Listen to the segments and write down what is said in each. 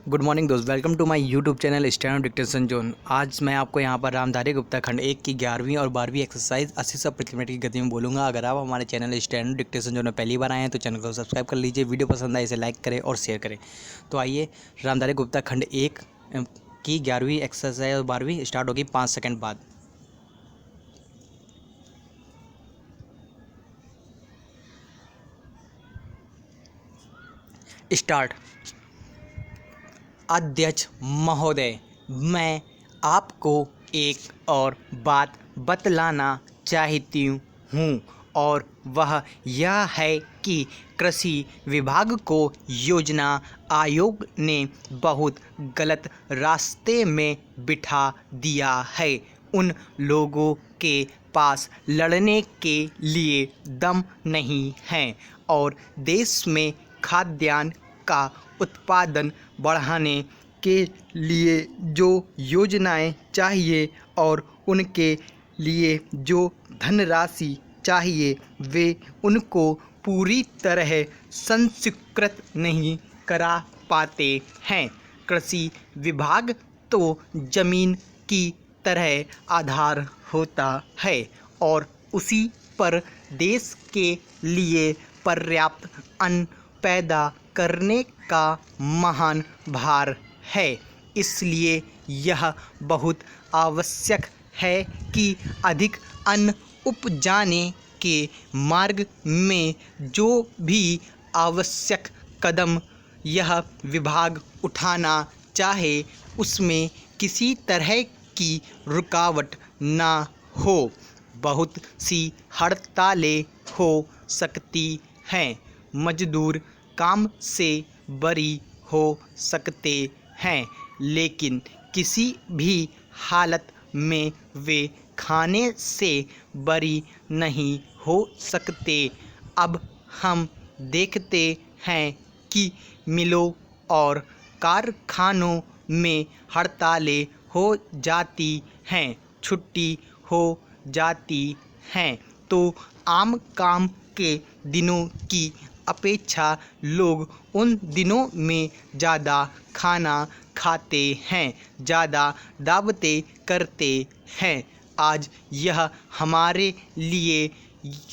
Good morning दोस्त, welcome to my YouTube channel stand dictation zone. आज मैं आपको यहां पर रामधारी गुप्ता खंड 1 की 11वीं और 12वीं एक्सरसाइज 80 प्रति मिनट की गति में बोलूँगा। अगर आप हमारे चैनल स्टैंड डिक्टेशन जोन में पहली बार आए हैं तो चैनल को सब्सक्राइब कर लीजिए। वीडियो पसंद आए इसे लाइक करें और शेयर करें। तो आइए, रामधारी गुप्ता खंड 1 की 11वीं एक्सरसाइज और 12वीं स्टार्ट होगी 5 सेकेंड बाद। स्टार्ट। अध्यक्ष महोदय, मैं आपको एक और बात बतलाना चाहती हूँ और वह यह है कि कृषि विभाग को योजना आयोग ने बहुत गलत रास्ते में बिठा दिया है। उन लोगों के पास लड़ने के लिए दम नहीं है और देश में खाद्यान्न का उत्पादन बढ़ाने के लिए जो योजनाएं चाहिए और उनके लिए जो धनराशि चाहिए वे उनको पूरी तरह संस्वीकृत नहीं करा पाते हैं। कृषि विभाग तो जमीन की तरह आधार होता है और उसी पर देश के लिए पर्याप्त अन्न पैदा करने का महान भार है। इसलिए यह बहुत आवश्यक है कि अधिक अन्न उपजाने के मार्ग में जो भी आवश्यक कदम यह विभाग उठाना चाहे उसमें किसी तरह की रुकावट ना हो। बहुत सी हड़तालें हो सकती हैं, मजदूर काम से बरी हो सकते हैं, लेकिन किसी भी हालत में वे खाने से बरी नहीं हो सकते। अब हम देखते हैं कि मिलों और कारखानों में हड़तालें हो जाती हैं, छुट्टी हो जाती हैं, तो आम काम के दिनों की अपेक्षा लोग उन दिनों में ज़्यादा खाना खाते हैं, ज़्यादा दावतें करते हैं। आज यह हमारे लिए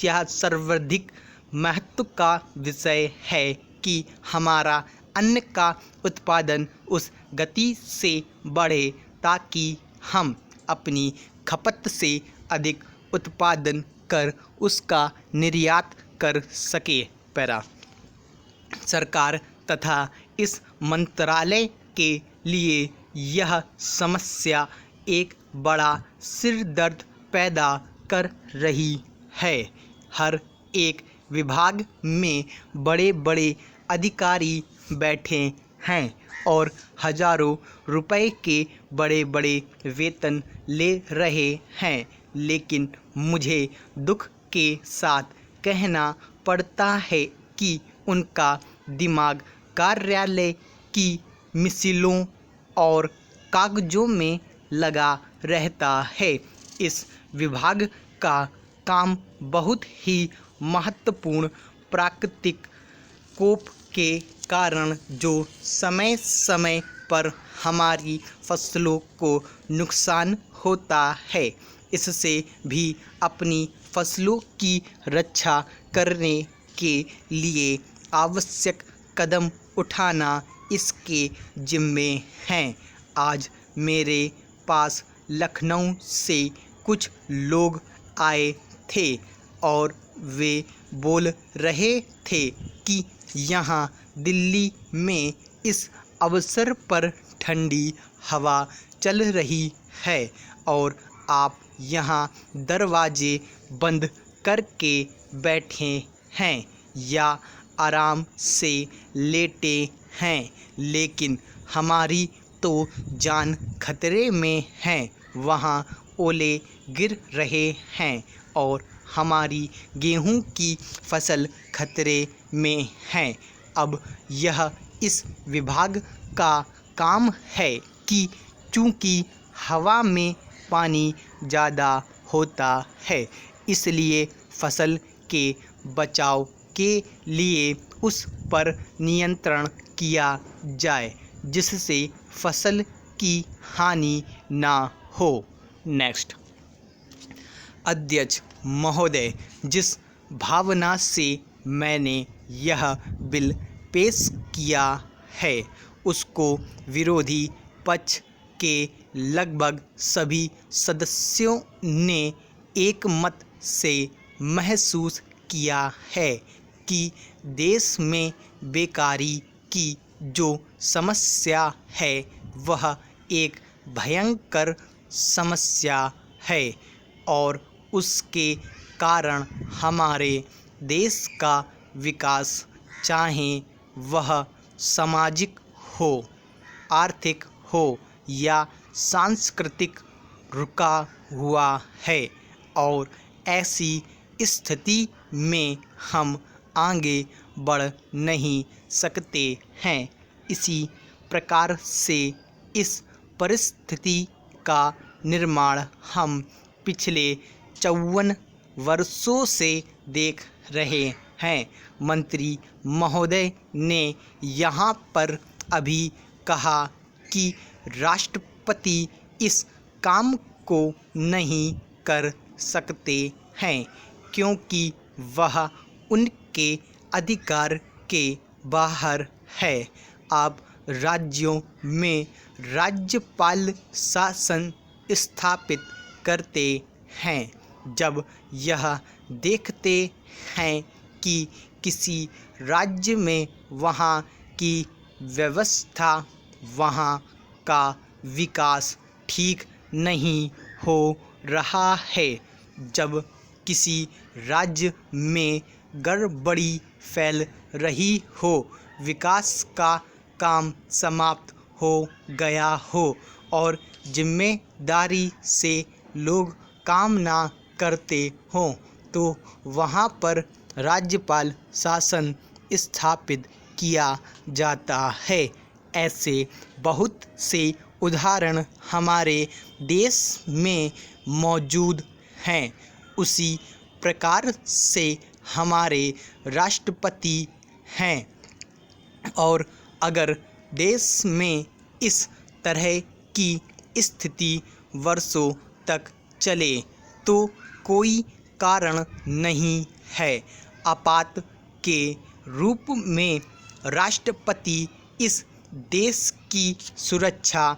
यह सर्वाधिक महत्व का विषय है कि हमारा अन्न का उत्पादन उस गति से बढ़े ताकि हम अपनी खपत से अधिक उत्पादन कर उसका निर्यात कर सके। पैरा सरकार तथा इस मंत्रालय के लिए यह समस्या एक बड़ा सिरदर्द पैदा कर रही है। हर एक विभाग में बड़े बड़े अधिकारी बैठे हैं और हजारों रुपए के बड़े बड़े वेतन ले रहे हैं, लेकिन मुझे दुख के साथ कहना पड़ता है कि उनका दिमाग कार्यालय की मिसिलों और कागजों में लगा रहता है। इस विभाग का काम बहुत ही महत्वपूर्ण प्राकृतिक कोप के कारण जो समय समय पर हमारी फसलों को नुकसान होता है, इससे भी अपनी फसलों की रक्षा करने के लिए आवश्यक कदम उठाना इसके जिम्मे हैं। आज मेरे पास लखनऊ से कुछ लोग आए थे और वे बोल रहे थे कि यहाँ दिल्ली में इस अवसर पर ठंडी हवा चल रही है और आप यहाँ दरवाजे बंद करके बैठे हैं या आराम से लेटे हैं, लेकिन हमारी तो जान खतरे में है। वहाँ ओले गिर रहे हैं और हमारी गेहूं की फसल खतरे में है। अब यह इस विभाग का काम है कि चूँकि हवा में पानी ज़्यादा होता है, इसलिए फसल के बचाव के लिए उस पर नियंत्रण किया जाए। जिससे फसल की हानि ना हो। नेक्स्ट, अध्यक्ष महोदय, जिस भावना से मैंने यह बिल पेश किया है उसको विरोधी पक्ष के लगभग सभी सदस्यों ने एक मत से महसूस किया है कि देश में बेकारी की जो समस्या है वह एक भयंकर समस्या है और उसके कारण हमारे देश का विकास, चाहे वह सामाजिक हो, आर्थिक हो या सांस्कृतिक, रुका हुआ है और ऐसी स्थिति में हम आगे बढ़ नहीं सकते हैं। इसी प्रकार से इस परिस्थिति का निर्माण हम पिछले 54 वर्षों से देख रहे हैं। मंत्री महोदय ने यहाँ पर अभी कहा कि राष्ट्रपति इस काम को नहीं कर सकते हैं क्योंकि वह उनके अधिकार के बाहर है। आप राज्यों में राज्यपाल शासन स्थापित करते हैं जब यह देखते हैं कि किसी राज्य में वहाँ की व्यवस्था, वहाँ का विकास ठीक नहीं हो रहा है, जब किसी राज्य में गड़बड़ी फैल रही हो, विकास का काम समाप्त हो गया हो और जिम्मेदारी से लोग काम ना करते हों, तो वहाँ पर राज्यपाल शासन स्थापित किया जाता है। ऐसे बहुत से उदाहरण हमारे देश में मौजूद हैं। उसी प्रकार से हमारे राष्ट्रपति हैं और अगर देश में इस तरह की स्थिति वर्षों तक चले तो कोई कारण नहीं है। आपात के रूप में राष्ट्रपति इस देश की सुरक्षा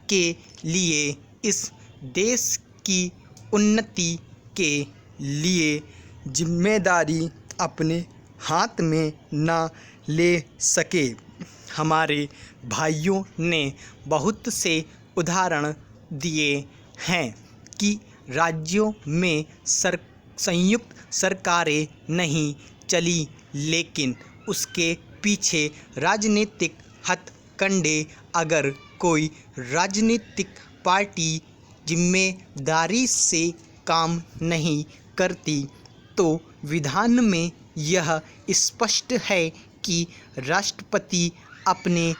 के लिए, इस देश की उन्नति के लिए जिम्मेदारी अपने हाथ में ना ले सके। हमारे भाइयों ने बहुत से उदाहरण दिए हैं कि राज्यों में संयुक्त सरकारें नहीं चली, लेकिन उसके पीछे राजनीतिक हथकंडे। अगर कोई राजनीतिक पार्टी जिम्मेदारी से काम नहीं करती तो विधान में यह स्पष्ट है कि राष्ट्रपति अपने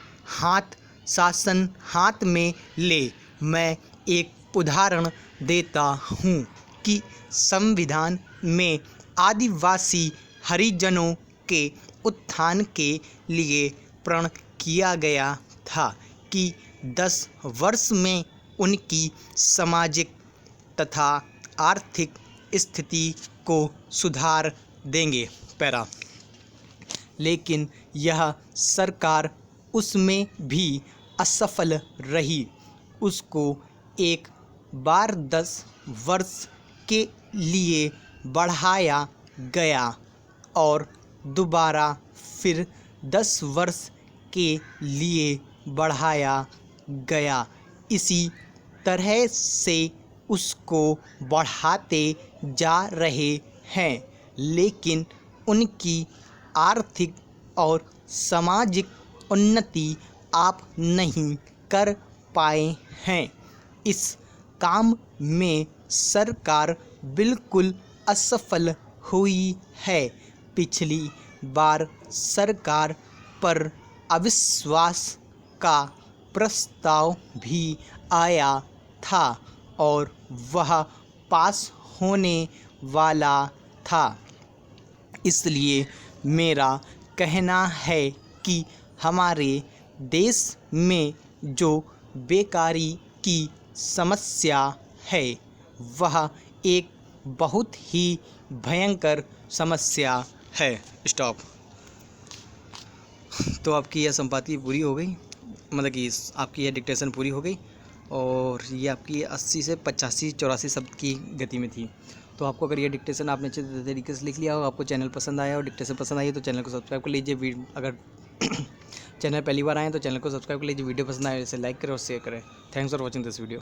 शासन हाथ में ले। मैं एक उदाहरण देता हूँ कि संविधान में आदिवासी हरिजनों के उत्थान के लिए प्रण किया गया था कि 10 वर्ष में उनकी सामाजिक तथा आर्थिक स्थिति को सुधार देंगे। पैरा, लेकिन यह सरकार उसमें भी असफल रही। उसको एक बार 10 वर्ष के लिए बढ़ाया गया और दोबारा फिर 10 वर्ष के लिए बढ़ाया गया। इसी तरह से उसको बढ़ाते जा रहे हैं, लेकिन उनकी आर्थिक और सामाजिक उन्नति आप नहीं कर पाए हैं। इस काम में सरकार बिल्कुल असफल हुई है। पिछली बार सरकार पर अविश्वास का प्रस्ताव भी आया था और वह पास होने वाला था। इसलिए मेरा कहना है कि हमारे देश में जो बेकारी की समस्या है वह एक बहुत ही भयंकर समस्या है। स्टॉप। तो आपकी यह संपाति पूरी हो गई, मतलब कि आपकी यह डिक्टेशन पूरी हो गई और ये आपकी 80 से 85-84 शब्द की गति में थी। तो आपको अगर ये डिक्टेशन आपने अच्छे तरीके से लिख लिया हो, आपको चैनल पसंद आया और डिक्टेशन पसंद आई है तो चैनल को सब्सक्राइब कर लीजिए। अगर चैनल पहली बार आए तो चैनल को सब्सक्राइब कर लीजिए। वीडियो पसंद आए तो इसे लाइक करें और शेयर करें। Thanks for watching this video.